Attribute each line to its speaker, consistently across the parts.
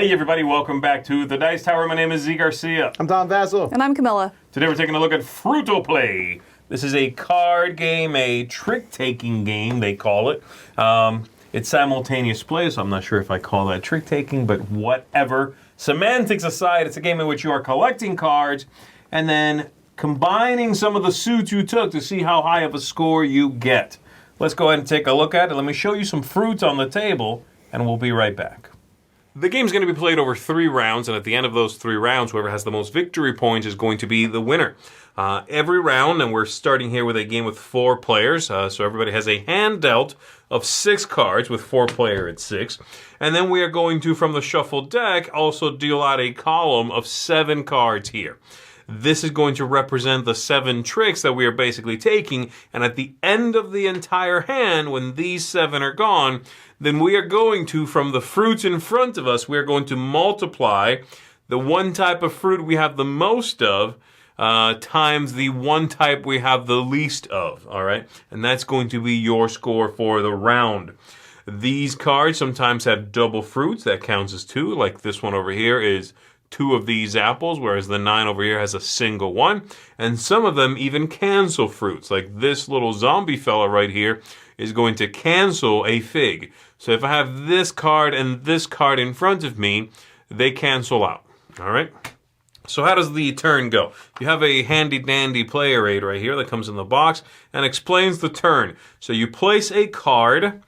Speaker 1: Hey everybody, welcome back to the Dice Tower. My name is Z Garcia.
Speaker 2: I'm Don Vassell.
Speaker 3: And I'm Camilla.
Speaker 1: Today we're taking a look at Fruitoplay. This is a card game, a trick-taking game, they call it. It's simultaneous play, so I'm not sure if I call that trick-taking, but whatever. Semantics aside, it's a game in which you are collecting cards and then combining some of the suits you took to see how high of a score you get. Let's go ahead and take a look at it. Let me show you some fruits on the table, and we'll be right back. The game's going to be played over 3 rounds, and at the end of those 3 rounds, whoever has the most victory points is going to be the winner. Every round, and we're starting here with a game with 4 players, so everybody has a hand dealt of 6 cards, with 4 players at 6. And then we are going to, from the shuffled deck, also deal out a column of 7 cards here. This is going to represent the 7 tricks that we are basically taking, and at the end of the entire hand, when these 7 are gone, then we are going to, from the fruits in front of us, we are going to multiply the one type of fruit we have the most of times the one type we have the least of, all right? And that's going to be your score for the round. These cards sometimes have double fruits. That counts as 2, like this one over here is 2 of these apples, whereas the 9 over here has a single one. And some of them even cancel fruits, like this little zombie fella right here is going to cancel a fig. So if I have this card and this card in front of me, they cancel out, all right? So how does the turn go? You have a handy-dandy player aid right here that comes in the box and explains the turn. So you place a card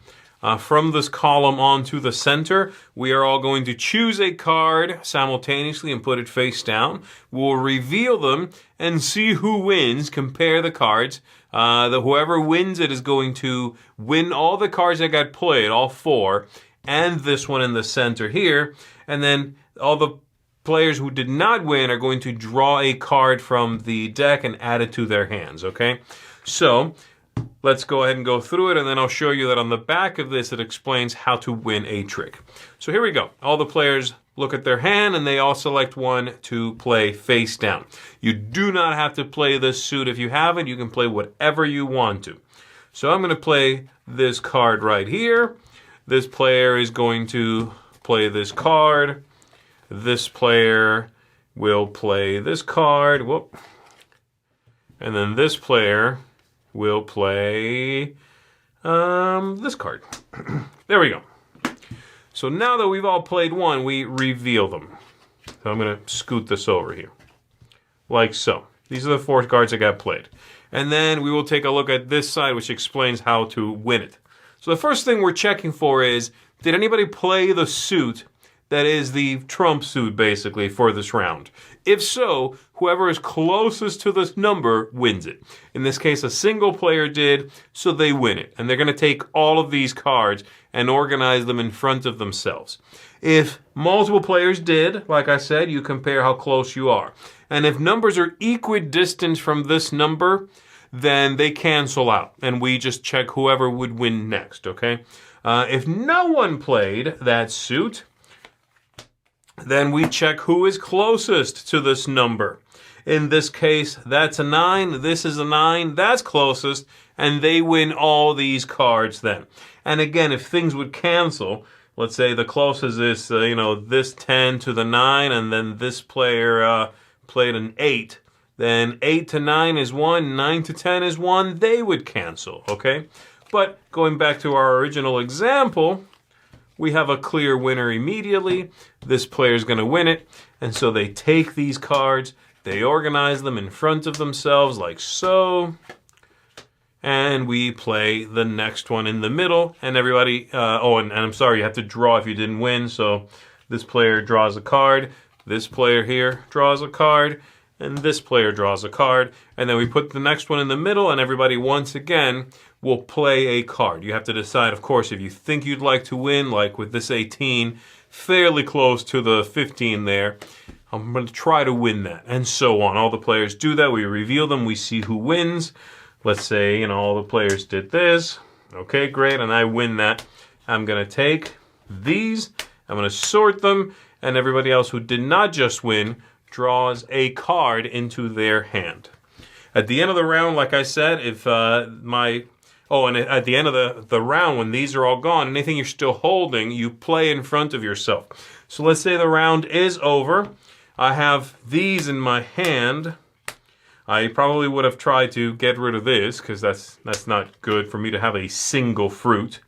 Speaker 1: from this column onto the center. We are all going to choose a card simultaneously and put it face down. We'll reveal them and see who wins. Compare the cards. Whoever wins it is going to win all the cards that got played, all 4, and this one in the center here. And then all the players who did not win are going to draw a card from the deck and add it to their hands, okay? So let's go ahead and go through it, and then I'll show you that on the back of this it explains how to win a trick. So here we go. All the players look at their hand, and they all select one to play face down. You do not have to play this suit if you haven't. You can play whatever you want to. So I'm going to play this card right here. This player is going to play this card. This player will play this card. Whoop. And then this player will play this card. There we go. So now that we've all played one, we reveal them. So I'm going to scoot this over here. Like so. These are the 4 cards that got played. And then we will take a look at this side, which explains how to win it. So the first thing we're checking for is, did anybody play the suit that is the trump suit, basically, for this round? If so, whoever is closest to this number wins it. In this case, a single player did, so they win it. And they're going to take all of these cards and organize them in front of themselves. If multiple players did, like I said, you compare how close you are. And if numbers are equidistant from this number, then they cancel out. And we just check whoever would win next, okay? If no one played that suit, then we check who is closest to this number. In this case, that's a 9, this is a 9, that's closest, and they win all these cards then. And again, if things would cancel, let's say the closest is, this 10 to the 9, and then this player played an 8, then 8 to 9 is 1, 9 to 10 is 1, they would cancel, okay? But going back to our original example, we have a clear winner immediately. This player is going to win it. And so they take these cards, they organize them in front of themselves like so. And we play the next one in the middle. And everybody, and I'm sorry, you have to draw if you didn't win. So this player draws a card. This player here draws a card. And this player draws a card. And then we put the next one in the middle, and everybody once again will play a card. You have to decide, of course, if you think you'd like to win, like with this 18, fairly close to the 15 there. I'm going to try to win that, and so on. All the players do that. We reveal them. We see who wins. Let's say, all the players did this. Okay, great, and I win that. I'm going to take these. I'm going to sort them, and everybody else who did not just win draws a card into their hand. At the end of the round, like I said, if my Oh, and at the end of the round, when these are all gone, anything you're still holding, you play in front of yourself. So let's say the round is over. I have these in my hand. I probably would have tried to get rid of this, because that's not good for me to have a single fruit.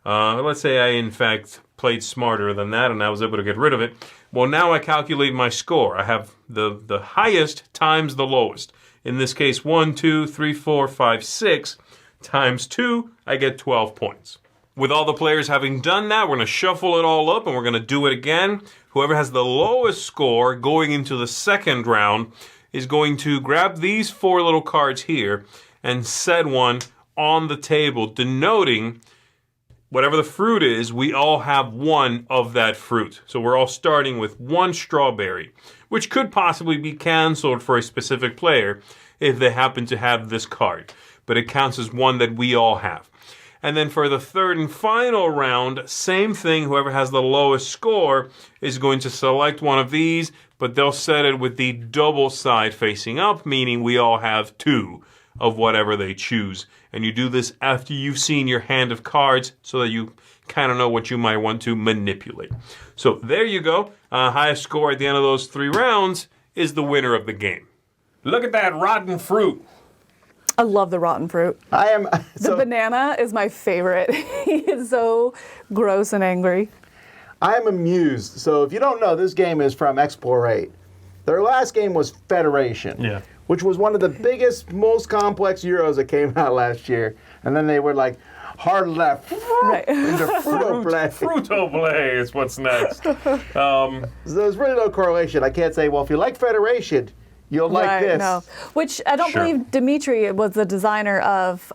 Speaker 1: Let's say I, in fact, played smarter than that, and I was able to get rid of it. Well, now I calculate my score. I have the highest times the lowest. In this case, 1, 2, 3, 4, 5, 6. Times 2, I get 12 points. With all the players having done that, we're going to shuffle it all up and we're going to do it again. Whoever has the lowest score going into the second round is going to grab these 4 little cards here and set one on the table, denoting whatever the fruit is, we all have one of that fruit. So we're all starting with 1 strawberry, which could possibly be canceled for a specific player if they happen to have this card. But it counts as one that we all have. And then for the third and final round, same thing. Whoever has the lowest score is going to select one of these, but they'll set it with the double side facing up, meaning we all have 2 of whatever they choose. And you do this after you've seen your hand of cards so that you kind of know what you might want to manipulate. So there you go. Highest score at the end of those 3 rounds is the winner of the game. Look at that rotten fruit.
Speaker 2: I love the rotten fruit. The banana is my favorite. He is so gross and angry.
Speaker 3: I am amused. So if you don't know, this game is from Explorate. Their last game was Federation, which was one of the biggest, most complex Euros that came out last year. And then they were like, hard left into Fruitoplay.
Speaker 1: Fruitoplay is what's next.
Speaker 3: So there's really no correlation. I can't say, well, if you like Federation, you'll like this. No.
Speaker 2: Which I don't believe Dimitri was the designer of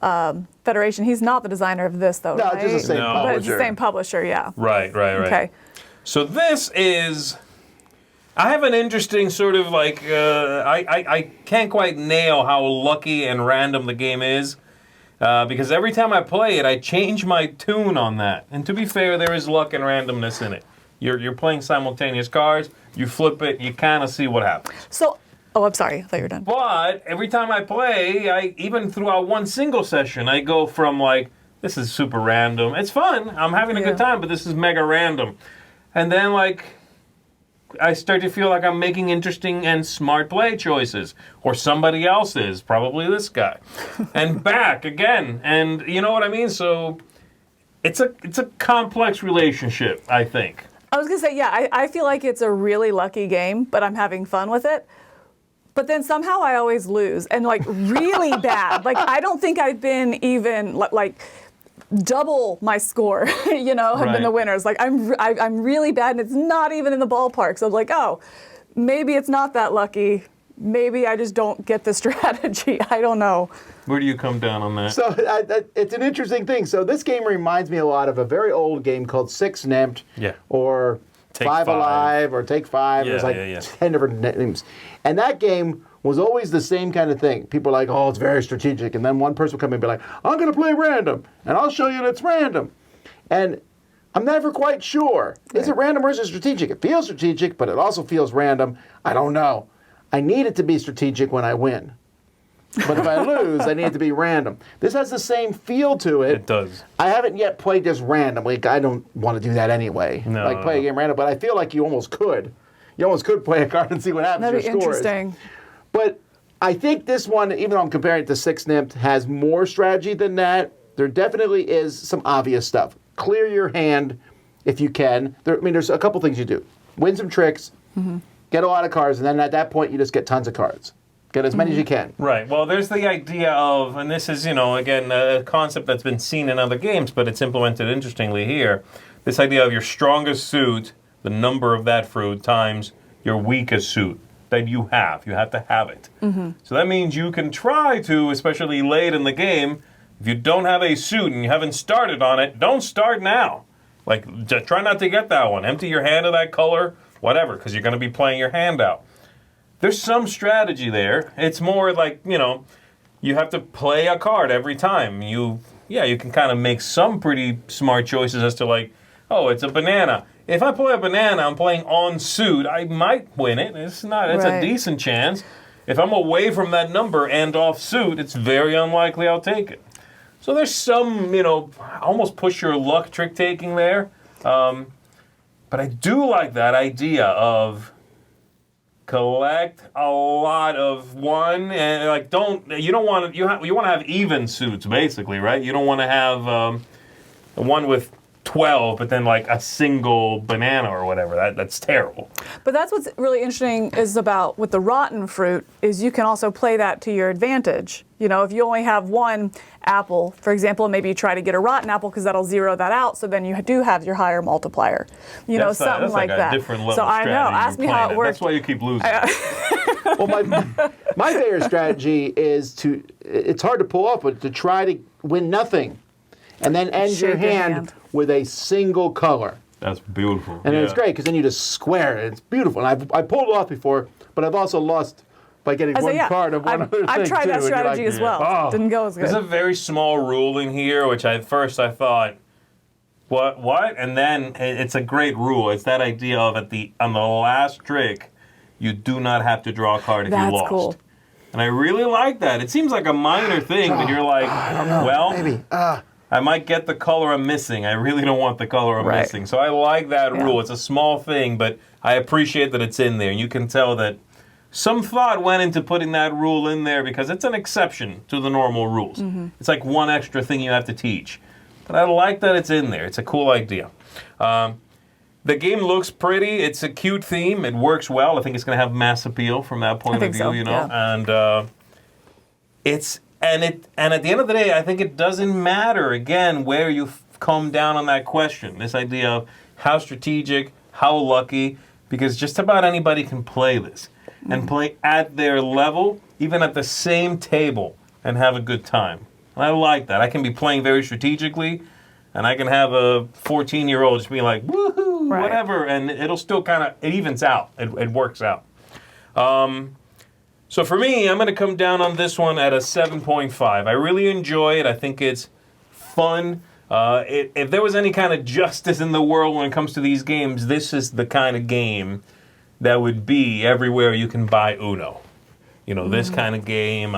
Speaker 2: Federation. He's not the designer of this, though, right?
Speaker 3: No, it's just the same publisher.
Speaker 2: But it's the same publisher, yeah.
Speaker 1: Right.
Speaker 2: Okay.
Speaker 1: So this is... I have an interesting sort of like... I can't quite nail how lucky and random the game is. Because every time I play it, I change my tune on that. And to be fair, there is luck and randomness in it. You're playing simultaneous cards. You flip it. You kind of see what happens.
Speaker 2: So... Oh, I'm sorry. I thought you were done.
Speaker 1: But every time I play, even throughout one single session, I go from like, this is super random. It's fun. I'm having a good time, but this is mega random. And then like, I start to feel like I'm making interesting and smart play choices. Or somebody else is, probably this guy. And back again. And you know what I mean? So it's a complex relationship, I think.
Speaker 2: I was going to say, I feel like it's a really lucky game, but I'm having fun with it. But then somehow I always lose, and like really bad. Like I don't think I've been even like double my score, have been the winners. Like I'm really bad, and it's not even in the ballpark. So I'm like, oh, maybe it's not that lucky. Maybe I just don't get the strategy. I don't know.
Speaker 1: Where do you come down on that?
Speaker 3: So it's an interesting thing. So this game reminds me a lot of a very old game called Six Nimmt, or
Speaker 1: Take
Speaker 3: 5 Alive, or Take 5. There's like 10 different names. And that game was always the same kind of thing. People are like, oh, it's very strategic. And then one person would come in and be like, I'm going to play random, and I'll show you that it's random. And I'm never quite sure. Is it random or is it strategic? It feels strategic, but it also feels random. I don't know. I need it to be strategic when I win. But if I lose, I need it to be random. This has the same feel to it.
Speaker 1: It does.
Speaker 3: I haven't yet played this random. Like, I don't want to do that anyway. Play a game random, but I feel like you almost could. You almost could play a card and see what happens to your scores.
Speaker 2: That'd be interesting.
Speaker 3: But I think this one, even though I'm comparing it to Six Nimmt, has more strategy than that. There definitely is some obvious stuff. Clear your hand if you can. There's a couple things you do. Win some tricks, get a lot of cards, and then at that point you just get tons of cards. Get as many as you can.
Speaker 1: Right. Well, there's the idea of, and this is, again, a concept that's been seen in other games, but it's implemented interestingly here. This idea of your strongest suit, the number of that fruit, times your weakest suit that you have. You have to have it. So that means you can try to, especially late in the game, if you don't have a suit and you haven't started on it, don't start now. Like, just try not to get that one. Empty your hand of that color, whatever, because you're going to be playing your hand out. There's some strategy there. It's more like, you have to play a card every time. You can kind of make some pretty smart choices as to like, oh, it's a banana. If I play a banana, I'm playing on suit, I might win it. It's a decent chance. If I'm away from that number and off suit, it's very unlikely I'll take it. So there's some, almost push your luck trick taking there. But I do like that idea of collect a lot of one, and you want to have even suits basically, right? You don't want to have one with 12, but then like a single banana or whatever. That's terrible.
Speaker 2: But that's what's really interesting is about with the rotten fruit is you can also play that to your advantage. If you only have one apple, for example, maybe you try to get a rotten apple because that'll zero that out. So then you do have your higher multiplier. That's something
Speaker 1: like
Speaker 2: that.
Speaker 1: A different level
Speaker 2: so I know.
Speaker 1: Ask
Speaker 2: me how it works.
Speaker 1: That's why you keep losing.
Speaker 3: Well, my favorite strategy is it's hard to pull off, but to try to win nothing. And then end your hand with a single color.
Speaker 1: That's beautiful.
Speaker 3: And it's great because then you just square it. It's beautiful. And I pulled it off before, but I've also lost by getting one card of one other thing.
Speaker 2: I've tried that strategy as well.
Speaker 1: Oh.
Speaker 2: Didn't go as good.
Speaker 1: There's a very small rule in here, which at first I thought, what? And then it's a great rule. It's that idea of on the last trick, you do not have to draw a card if you lost.
Speaker 2: That's cool.
Speaker 1: And I really like that. It seems like a minor thing, but you're like,
Speaker 3: I don't know, maybe.
Speaker 1: I might get the color I'm missing. I really don't want the color I'm missing. So I like that rule. It's a small thing, but I appreciate that it's in there. You can tell that some thought went into putting that rule in there because it's an exception to the normal rules. Mm-hmm. It's like one extra thing you have to teach. But I like that it's in there. It's a cool idea. The game looks pretty. It's a cute theme. It works well. I think it's going to have mass appeal from that point of view, And And at the end of the day, I think it doesn't matter, again, where you come down on that question. This idea of how strategic, how lucky, because just about anybody can play this and play at their level, even at the same table, and have a good time. And I like that. I can be playing very strategically, and I can have a 14-year-old just be like, woohoo, whatever, and it'll still it evens out. It works out. So for me, I'm going to come down on this one at a 7.5. I really enjoy it. I think it's fun. If there was any kind of justice in the world when it comes to these games, this is the kind of game that would be everywhere you can buy Uno. This kind of game.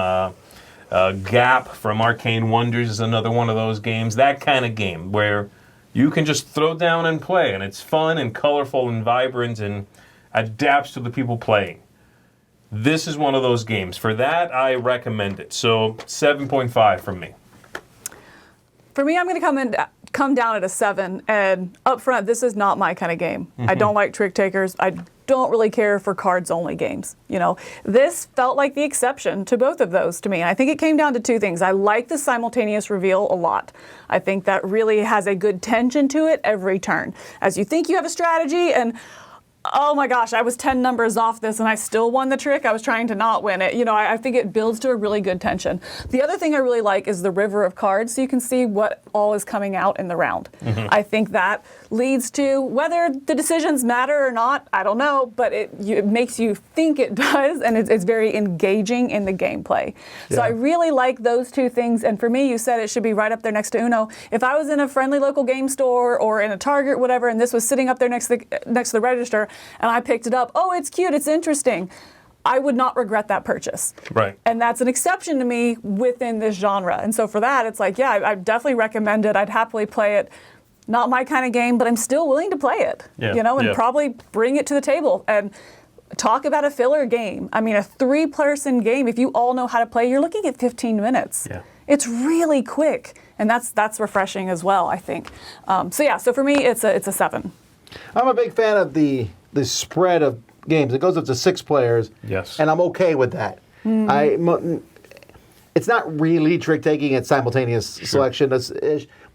Speaker 1: Gap from Arcane Wonders is another one of those games. That kind of game where you can just throw down and play, and it's fun and colorful and vibrant and adapts to the people playing. This is one of those games. For that, I recommend it. So 7.5 from me.
Speaker 2: For me, I'm going to come down at a 7. And up front, this is not my kind of game. Mm-hmm. I don't like trick takers. I don't really care for cards only games. This felt like the exception to both of those to me. And I think it came down to two things. I like the simultaneous reveal a lot. I think that really has a good tension to it every turn. As you think you have a strategy and oh my gosh, I was 10 numbers off this and I still won the trick. I was trying to not win it. I think it builds to a really good tension. The other thing I really like is the river of cards, so you can see what all is coming out in the round. Mm-hmm. I think that leads to whether the decisions matter or not, I don't know, but it makes you think it does, and it's very engaging in the gameplay. Yeah. So I really like those two things, and for me, you said it should be right up there next to Uno. If I was in a friendly local game store or in a Target, whatever, and this was sitting up there next to the register, and I picked it up, oh, it's cute, it's interesting, I would not regret that purchase.
Speaker 1: Right.
Speaker 2: And that's an exception to me within this genre. And so for that, it's like, yeah, I definitely recommend it. I'd happily play it. Not my kind of game, but I'm still willing to play it, and probably bring it to the table and talk about a filler game. I mean, a 3-person game, if you all know how to play, you're looking at 15 minutes. Yeah. It's really quick, and that's refreshing as well, I think. So for me, it's a 7.
Speaker 3: I'm a big fan of the spread of games. It goes up to 6 players.
Speaker 1: Yes.
Speaker 3: And I'm okay with that. Mm-hmm. It's not really trick-taking, it's simultaneous selection.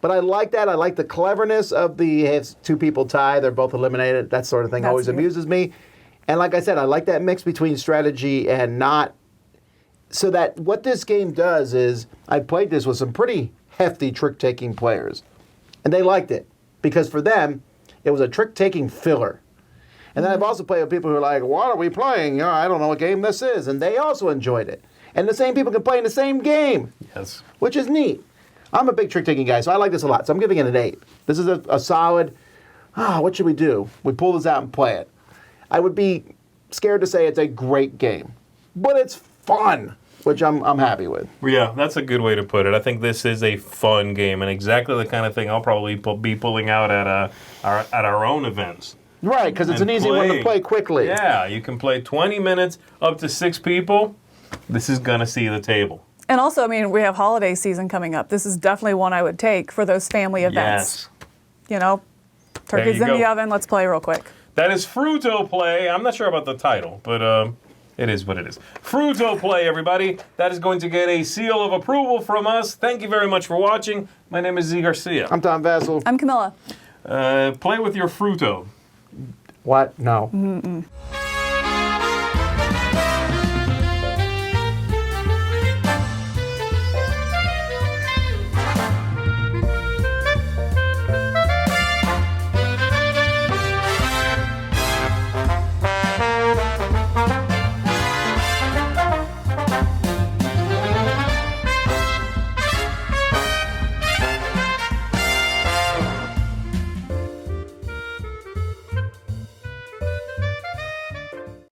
Speaker 3: But I like that. I like the cleverness of the 2 people tie, they're both eliminated. That sort of thing always amuses me. And like I said, I like that mix between strategy and not. So that what this game does is, I played this with some pretty hefty trick-taking players. And they liked it. Because for them, it was a trick-taking filler. And then I've also played with people who are like, what are we playing? I don't know what game this is. And they also enjoyed it. And the same people can play in the same game.
Speaker 1: Yes.
Speaker 3: Which is neat. I'm a big trick-taking guy, so I like this a lot. So I'm giving it an 8. This is a solid, what should we do? We pull this out and play it. I would be scared to say it's a great game. But it's fun. which I'm happy with.
Speaker 1: Yeah, that's a good way to put it. I think this is a fun game and exactly the kind of thing I'll probably be pulling out at our own events.
Speaker 3: Right, because it's an easy one to play quickly.
Speaker 1: Yeah, you can play 20 minutes up to 6 people. This is going to see the table.
Speaker 2: And also, I mean, we have holiday season coming up. This is definitely one I would take for those family events.
Speaker 1: Yes.
Speaker 2: You know, turkey's in
Speaker 1: go.
Speaker 2: the oven. Let's play real quick.
Speaker 1: That is Fruitoplay. I'm not sure about the title, but it is what it is. Fruitoplay, everybody. That is going to get a seal of approval from us. Thank you very much for watching. My name is Z Garcia.
Speaker 3: I'm Tom Vassell.
Speaker 2: I'm Camilla.
Speaker 1: Play with your Fruito.
Speaker 3: What? No.
Speaker 2: Mm-mm.